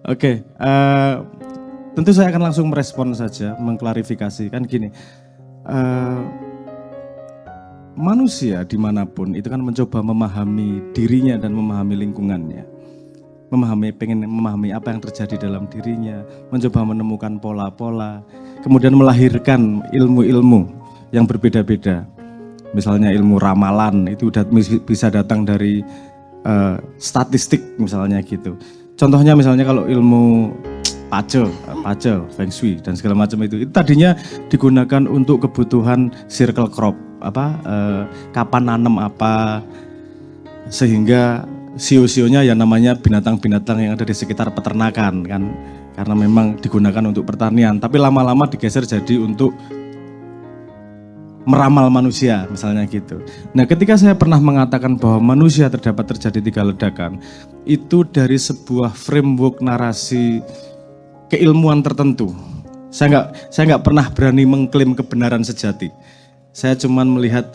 Oke, tentu saya akan langsung merespon saja, mengklarifikasi. Kan gini, eh, manusia dimanapun itu kan mencoba memahami dirinya dan memahami lingkungannya. Pengen memahami apa yang terjadi dalam dirinya, mencoba menemukan pola-pola, kemudian melahirkan ilmu-ilmu yang berbeda-beda. Misalnya ilmu ramalan itu bisa datang dari statistik misalnya gitu. Contohnya misalnya kalau ilmu pace, feng shui dan segala macam itu tadinya digunakan untuk kebutuhan circle crop, kapan nanam apa, sehingga sio-sionya ya namanya binatang-binatang yang ada di sekitar peternakan kan, karena memang digunakan untuk pertanian, tapi lama-lama digeser jadi untuk meramal manusia misalnya gitu. Nah, ketika saya pernah mengatakan bahwa manusia terjadi 3 ledakan, itu dari sebuah framework narasi keilmuan tertentu. Saya nggak pernah berani mengklaim kebenaran sejati. Saya cuma melihat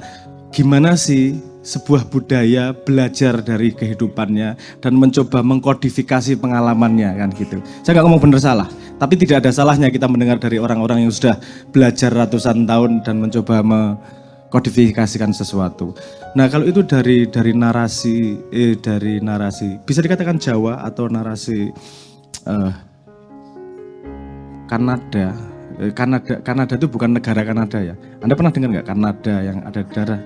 gimana sih sebuah budaya belajar dari kehidupannya dan mencoba mengkodifikasi pengalamannya kan gitu. Saya nggak ngomong benar salah, tapi tidak ada salahnya kita mendengar dari orang-orang yang sudah belajar ratusan tahun dan mencoba mengkodifikasikan sesuatu. Nah, kalau itu dari narasi bisa dikatakan Jawa atau narasi Kanada itu bukan negara Kanada ya. Anda pernah dengar nggak Kanada yang ada darah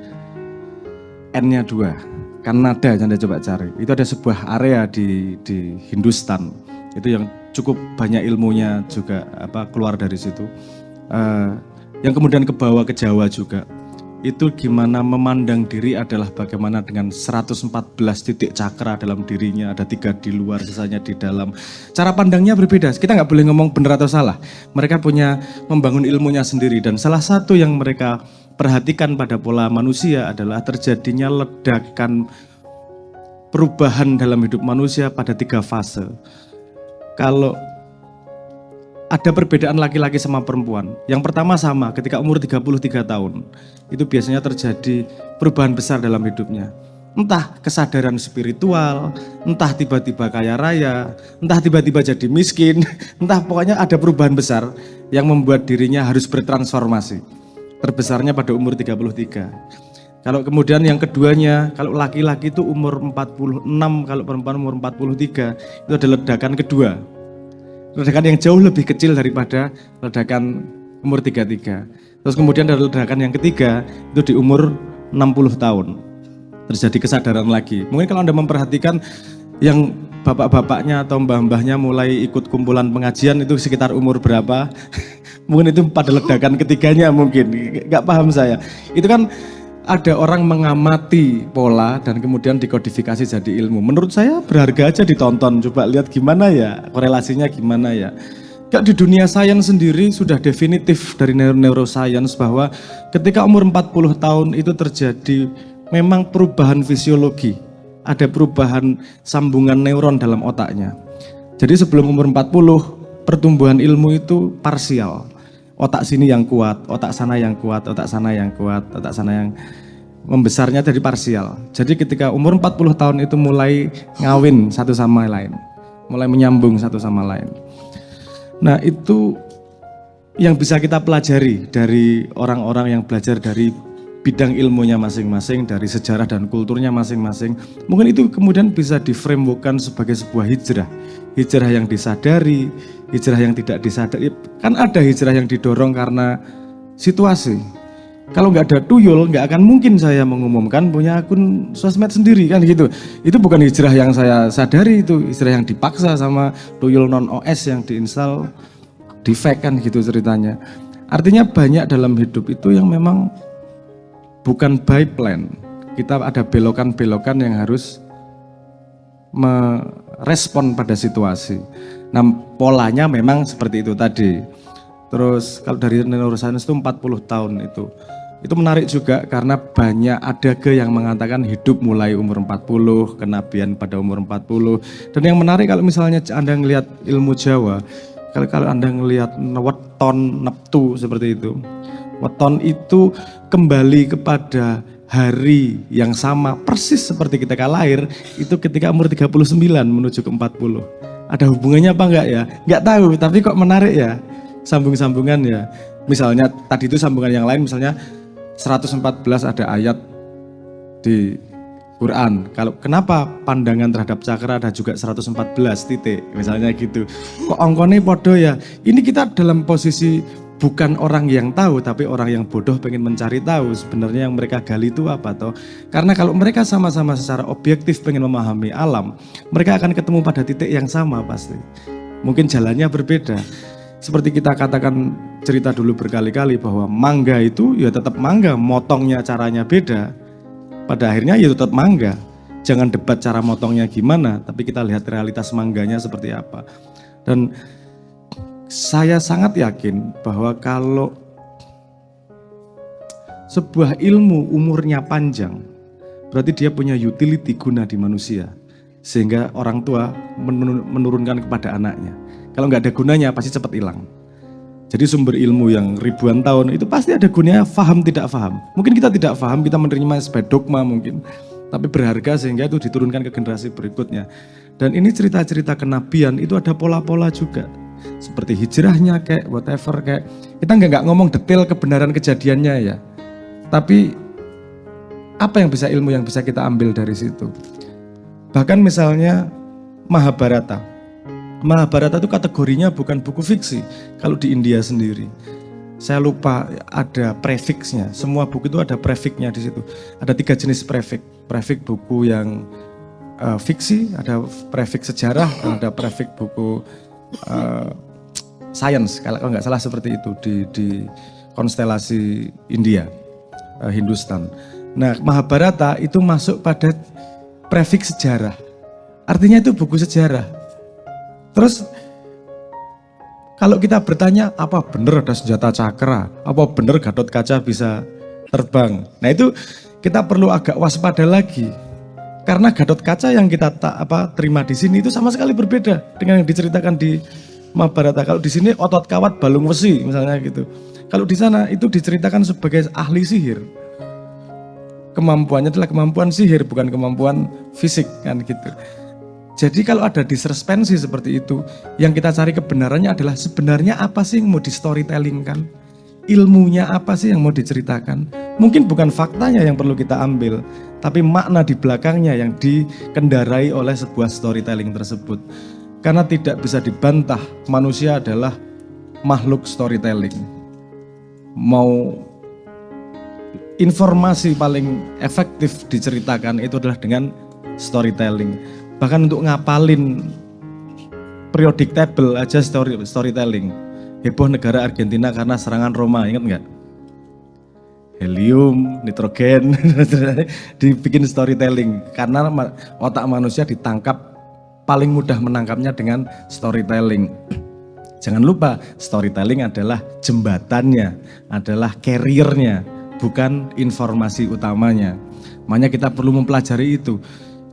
N-nya 2, Kanada, Anda coba cari. Itu ada sebuah area di Hindustan. Itu yang cukup banyak ilmunya juga keluar dari situ. Yang kemudian kebawa ke Jawa juga. Itu gimana memandang diri adalah bagaimana dengan 114 titik cakra dalam dirinya, ada 3 di luar, sisanya di dalam. Cara pandangnya berbeda, kita nggak boleh ngomong benar atau salah. Mereka punya membangun ilmunya sendiri, dan salah satu yang mereka perhatikan pada pola manusia adalah terjadinya ledakan perubahan dalam hidup manusia pada 3 fase. Kalau ada perbedaan laki-laki sama perempuan. Yang pertama sama, ketika umur 33 tahun, itu biasanya terjadi perubahan besar dalam hidupnya. Entah kesadaran spiritual, entah tiba-tiba kaya raya, entah tiba-tiba jadi miskin, entah pokoknya ada perubahan besar yang membuat dirinya harus bertransformasi. Terbesarnya pada umur 33. Kalau kemudian yang keduanya, kalau laki-laki itu umur 46, kalau perempuan umur 43, itu ada ledakan kedua. Ledakan yang jauh lebih kecil daripada ledakan umur 33. Terus kemudian ada ledakan yang ketiga, itu di umur 60 tahun. Terjadi kesadaran lagi. Mungkin kalau Anda memperhatikan yang bapak-bapaknya atau mbah-mbahnya mulai ikut kumpulan pengajian itu sekitar umur berapa? Mungkin itu pada ledakan ketiganya mungkin. Gak paham saya. Itu kan ada orang mengamati pola dan kemudian dikodifikasi jadi ilmu. Menurut saya berharga aja ditonton. Coba lihat gimana ya, korelasinya gimana ya. Kak, di dunia sains sendiri sudah definitif dari neuroscience bahwa ketika umur 40 tahun itu terjadi memang perubahan fisiologi. Ada perubahan sambungan neuron dalam otaknya. Jadi sebelum umur 40, pertumbuhan ilmu itu parsial. Otak sini yang kuat, otak sana yang kuat, otak sana yang kuat, otak sana yang membesarnya dari parsial. Jadi ketika umur 40 tahun itu mulai ngawin satu sama lain. Mulai menyambung satu sama lain. Nah, itu yang bisa kita pelajari dari orang-orang yang belajar dari bidang ilmunya masing-masing, dari sejarah dan kulturnya masing-masing. Mungkin itu kemudian bisa di-frameworkkan sebagai sebuah hijrah. Hijrah yang disadari, hijrah yang tidak disadari. Kan ada hijrah yang didorong karena situasi. Kalau nggak ada tuyul, nggak akan mungkin saya mengumumkan punya akun sosmed sendiri kan gitu. Itu bukan hijrah yang saya sadari, itu hijrah yang dipaksa sama tuyul non-OS yang diinstal di fake kan gitu ceritanya. Artinya banyak dalam hidup itu yang memang bukan by plan. Kita ada belokan-belokan yang harus merespon pada situasi. Nah, polanya memang seperti itu tadi. Terus kalau dari neuroscience itu 40 tahun itu menarik juga karena banyak adage yang mengatakan hidup mulai umur 40, kenabian pada umur 40. Dan yang menarik kalau misalnya Anda ngelihat ilmu Jawa, kalau Anda ngelihat weton, neptu seperti itu. Weton itu kembali kepada hari yang sama persis seperti ketika lahir, itu ketika umur 39 menuju ke 40. Ada hubungannya apa enggak ya? Enggak tahu, tapi kok menarik ya. Sambung-sambungan ya. Misalnya tadi itu sambungan yang lain, misalnya 114 ada ayat di Quran. Kalau kenapa pandangan terhadap cakra ada juga 114 titik, misalnya gitu. Kok ongkone podo ya? Ini kita dalam posisi bukan orang yang tahu, tapi orang yang bodoh pengen mencari tahu sebenarnya yang mereka gali itu apa toh. Karena kalau mereka sama-sama secara objektif pengen memahami alam, mereka akan ketemu pada titik yang sama pasti. Mungkin jalannya berbeda. Seperti kita katakan cerita dulu berkali-kali bahwa mangga itu ya tetap mangga, motongnya caranya beda. Pada akhirnya ya tetap mangga. Jangan debat cara motongnya gimana, tapi kita lihat realitas mangganya seperti apa. Dan saya sangat yakin bahwa kalau sebuah ilmu umurnya panjang, berarti dia punya utility guna di manusia. Sehingga orang tua menurunkan kepada anaknya. Kalau nggak ada gunanya pasti cepat hilang. Jadi sumber ilmu yang ribuan tahun itu pasti ada gunanya, faham tidak faham. Mungkin kita tidak faham, kita menerima sebagai dogma mungkin. Tapi berharga sehingga itu diturunkan ke generasi berikutnya. Dan ini cerita-cerita kenabian itu ada pola-pola juga. Seperti hijrahnya kayak whatever kayak. Kita nggak ngomong detail kebenaran kejadiannya ya. Tapi apa yang bisa ilmu yang bisa kita ambil dari situ. Bahkan misalnya Mahabharata. Mahabharata itu kategorinya bukan buku fiksi kalau di India sendiri. Saya lupa ada prefiksnya. Semua buku itu ada prefiknya di situ. Ada 3 jenis prefik. Prefik buku yang fiksi, ada prefik sejarah, dan ada prefik buku sains. Kalau nggak salah seperti itu di konstelasi India, Hindustan. Nah, Mahabharata itu masuk pada prefik sejarah. Artinya itu buku sejarah. Terus kalau kita bertanya apa benar ada senjata cakra, apa benar Gatot Kaca bisa terbang. Nah itu kita perlu agak waspada lagi. Karena Gatot Kaca yang kita terima di sini itu sama sekali berbeda dengan yang diceritakan di Mahabharata. Kalau di sini otot kawat balung wesi misalnya gitu. Kalau di sana itu diceritakan sebagai ahli sihir. Kemampuannya adalah kemampuan sihir bukan kemampuan fisik kan gitu. Jadi kalau ada disrespensi seperti itu, yang kita cari kebenarannya adalah sebenarnya apa sih yang mau di storytelling kan? Ilmunya apa sih yang mau diceritakan? Mungkin bukan faktanya yang perlu kita ambil, tapi makna di belakangnya yang dikendarai oleh sebuah storytelling tersebut. Karena tidak bisa dibantah, manusia adalah makhluk storytelling. Mau informasi paling efektif diceritakan itu adalah dengan storytelling. Bahkan untuk ngapalin periodic table aja storytelling. Heboh negara Argentina karena serangan Roma, ingat nggak? Helium, nitrogen, dibikin storytelling. Karena otak manusia ditangkap, paling mudah menangkapnya dengan storytelling. Jangan lupa, storytelling adalah jembatannya, adalah carrier-nya, bukan informasi utamanya. Makanya kita perlu mempelajari itu.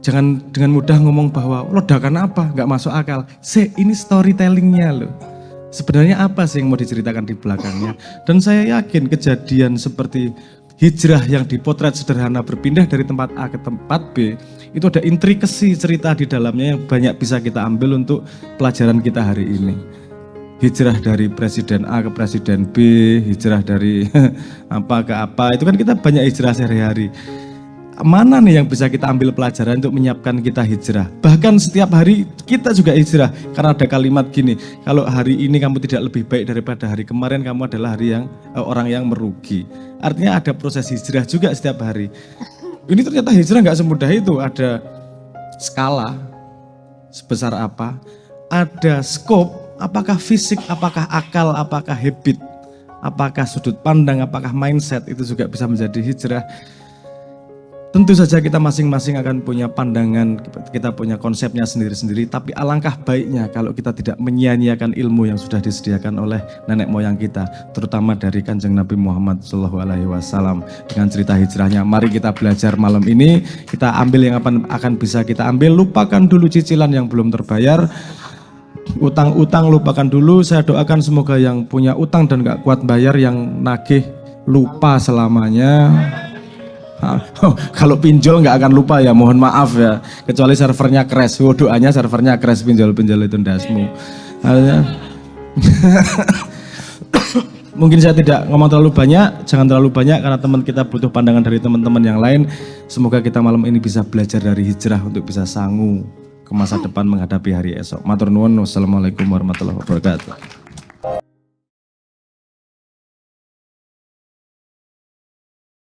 Jangan dengan mudah ngomong bahwa ledakan apa, nggak masuk akal. Ini storytellingnya loh. Sebenarnya apa sih yang mau diceritakan di belakangnya? Dan saya yakin kejadian seperti hijrah yang dipotret sederhana berpindah dari tempat A ke tempat B, itu ada intrikasi cerita di dalamnya yang banyak bisa kita ambil untuk pelajaran kita hari ini. Hijrah dari presiden A ke presiden B, hijrah dari apa ke apa, itu kan kita banyak hijrah sehari-hari. Mana nih yang bisa kita ambil pelajaran untuk menyiapkan kita hijrah? Bahkan setiap hari kita juga hijrah. Karena ada kalimat gini, kalau hari ini kamu tidak lebih baik daripada hari kemarin, kamu adalah orang yang merugi. Artinya ada proses hijrah juga setiap hari. Ini ternyata hijrah nggak semudah itu. Ada skala sebesar apa, ada scope, apakah fisik, apakah akal, apakah habit, apakah sudut pandang, apakah mindset, itu juga bisa menjadi hijrah. Tentu saja kita masing-masing akan punya pandangan, kita punya konsepnya sendiri-sendiri, tapi alangkah baiknya kalau kita tidak menyia-nyiakan ilmu yang sudah disediakan oleh nenek moyang kita, terutama dari Kanjeng Nabi Muhammad SAW dengan cerita hijrahnya. Mari kita belajar malam ini, kita ambil yang akan bisa kita ambil, lupakan dulu cicilan yang belum terbayar, utang-utang lupakan dulu. Saya doakan semoga yang punya utang dan gak kuat bayar, yang nagih lupa selamanya. Kalau pinjol nggak akan lupa ya, mohon maaf ya. Kecuali servernya crash, doanya servernya crash, pinjol-pinjol itu ndasmu. Mungkin saya tidak ngomong terlalu banyak, jangan terlalu banyak karena teman kita butuh pandangan dari teman-teman yang lain. Semoga kita malam ini bisa belajar dari hijrah untuk bisa sanggup ke masa depan menghadapi hari esok. Matur nuwun, wassalamualaikum warahmatullahi wabarakatuh.